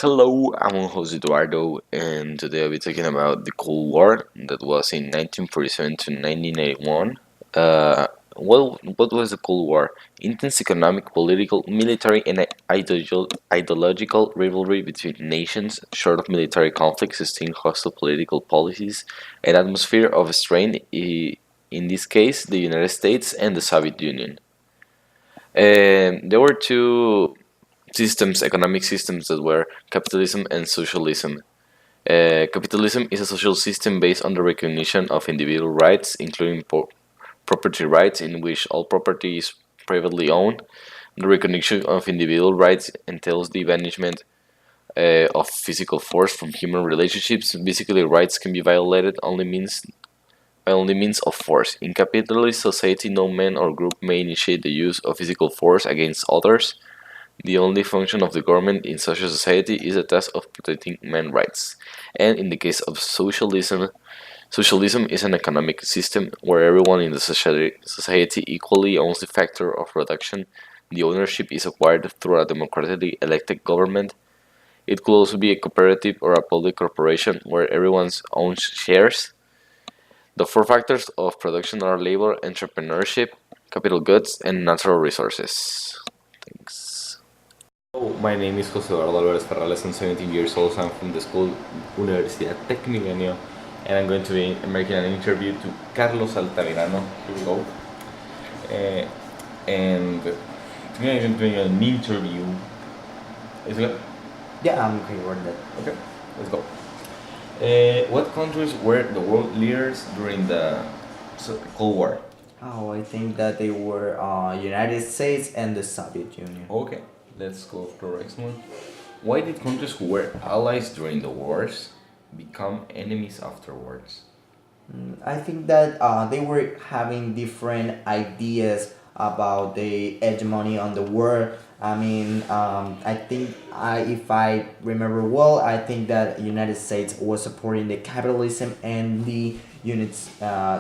Hello, I'm your host Eduardo, and today I'll be talking about the Cold War that was in 1947 to 1991. What was the Cold War? Intense economic, political, military, and ideological rivalry between nations, short of military conflict, sustained hostile political policies, an atmosphere of strain, in this case, the United States and the Soviet Union. There were two economic systems that were capitalism and socialism. Capitalism is a social system based on the recognition of individual rights, including property rights, in which all property is privately owned. The recognition of individual rights entails the banishment of physical force from human relationships. Basically, rights can be violated only means of force. In capitalist society, no man or group may initiate the use of physical force against others. The only function of the government in such a society is the task of protecting men's rights. And in the case of socialism is an economic system where everyone in the society equally owns the factor of production. The ownership is acquired through a democratically elected government. It could also be a cooperative or a public corporation where everyone owns shares. The four factors of production are labor, entrepreneurship, capital goods, and natural resources. Thanks. Hello, my name is Eduardo Alvarez Ferrales. I'm 17 years old. I'm from the school Universidad Tec Milenio, and I'm going to be making an interview to Carlos Altamirano. Here we go. And today I'm doing an interview. Is it good? Yeah, I'm okay with that. Okay, let's go. What countries were the world leaders during the Cold War? Oh, I think that they were United States and the Soviet Union. Okay, let's go for the next one. Why did countries who were allies during the wars become enemies afterwards? I think that they were having different ideas about the hegemony on the world. I mean, I think if I remember well, I think that United States was supporting the capitalism and the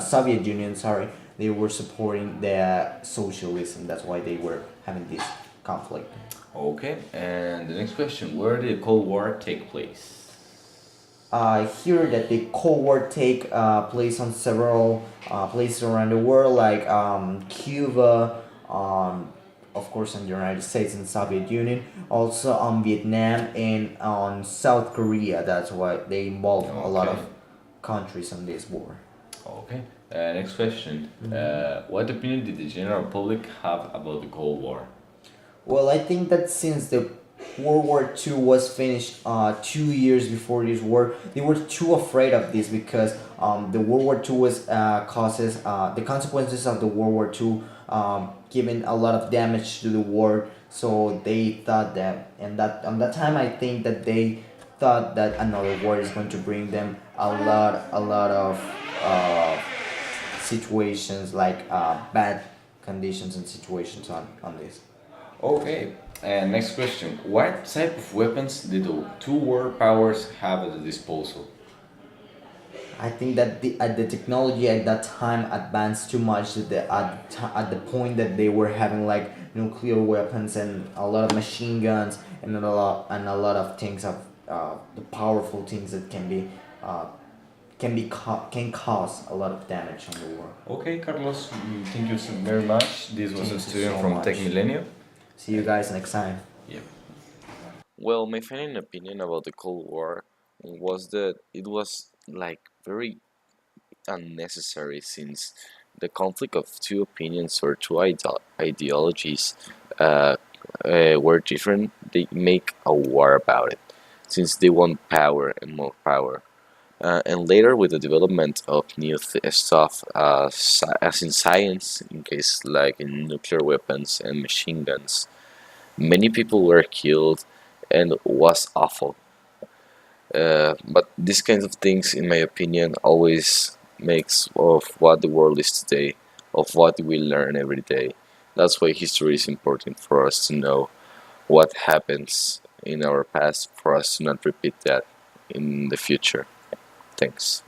Soviet Union. Sorry, they were supporting the socialism. That's why they were having this conflict. Okay, and the next question: where did the Cold War take place? I hear that the Cold War take place on several places around the world, like Cuba, of course, in the United States and Soviet Union, also on Vietnam and on South Korea. That's why they involve a lot Okay, of countries in this war. okay. Next question: what opinion did the general public have about the Cold War? Well, I think that since the World War II was finished 2 years before this war, they were too afraid of this because the World War II was causes the consequences of the World War II giving a lot of damage to the world. So they thought that, and that on that time, I think that they thought that another war is going to bring them a lot of situations like bad conditions and situations on this. Okay, and next question: what type of weapons did the two world powers have at their disposal? I think that the technology at that time advanced too much to at the point that they were having like nuclear weapons and a lot of machine guns and a lot of things of the powerful things that uh, can cause a lot of damage on the world. Okay, Carlos, thank you so very much. This was Thank a you student so from Tech much. Millennium. See you guys next time. Yeah. Well, my final opinion about the Cold War was that it was like very unnecessary since the conflict of two opinions or two ideologies uh, were different. They make a war about it since they want power and more power. And later, with the development of new stuff, as in science, in case like in nuclear weapons and machine guns, many people were killed and was awful. But these kinds of things, in my opinion, always makes of what the world is today, of what we learn every day. That's why history is important for us to know what happens in our past, for us to not repeat that in the future. Thanks.